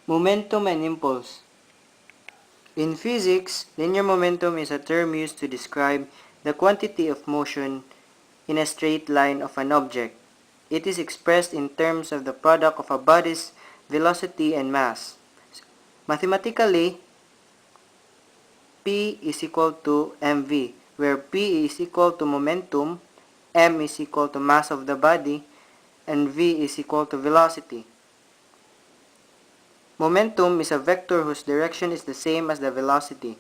Momentum and impulse. In physics, linear momentum is a term used to describe the quantity of motion in a straight line of an object. It is expressed in terms of the product of a body's velocity and mass. Mathematically, P is equal to mv, where P is equal to momentum, m is equal to mass of the body, and v is equal to velocity. Momentum is a vector whose direction is the same as the velocity.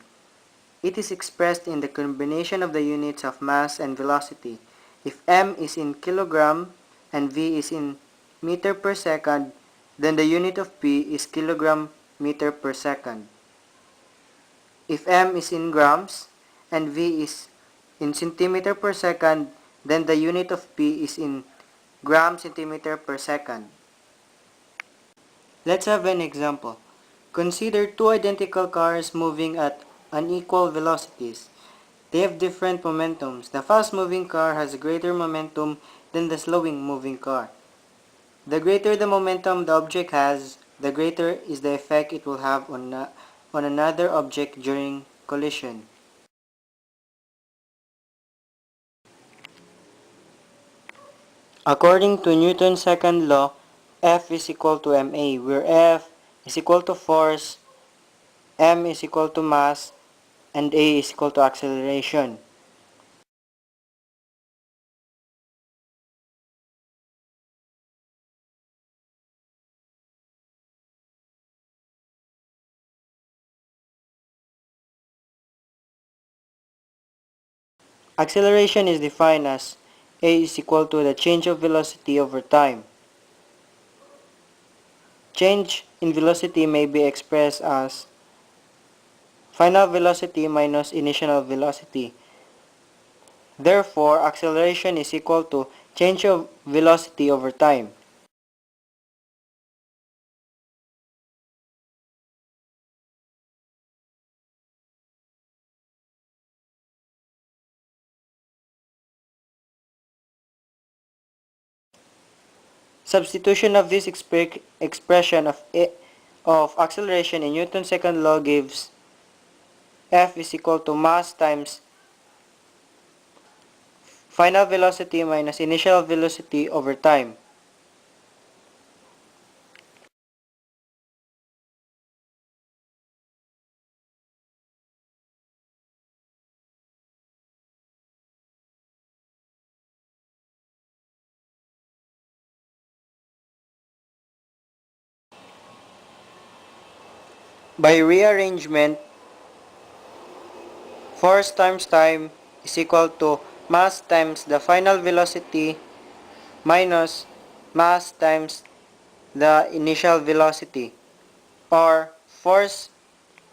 It is expressed in the combination of the units of mass and velocity. If m is in kilogram and v is in meter per second, then the unit of p is kilogram meter per second. If m is in grams and v is in centimeter per second, then the unit of p is in gram centimeter per second. Let's have an example. Consider two identical cars moving at unequal velocities. They have different momentums. The fast-moving car has a greater momentum than the slowing-moving car. The greater the momentum the object has, the greater is the effect it will have on another object during collision. According to Newton's second law, F is equal to ma, where F is equal to force, m is equal to mass, and a is equal to acceleration. Acceleration is defined as a is equal to the change of velocity over time. Change in velocity may be expressed as final velocity minus initial velocity. Therefore, acceleration is equal to change of velocity over time. Substitution of this expression of acceleration in Newton's second law gives F is equal to mass times final velocity minus initial velocity over time. By rearrangement, force times time is equal to mass times the final velocity minus mass times the initial velocity, or force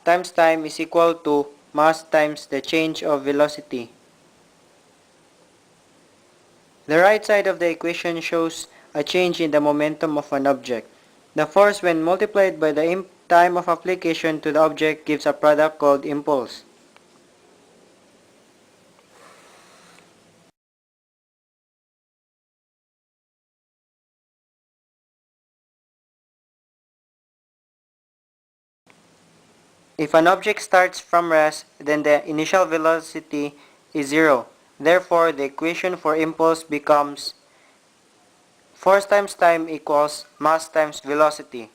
times time is equal to mass times the change of velocity. The right side of the equation shows a change in the momentum of an object. The force when multiplied by the time of application to the object gives a product called impulse. If an object starts from rest, then the initial velocity is 0. Therefore, the equation for impulse becomes force times time equals mass times velocity.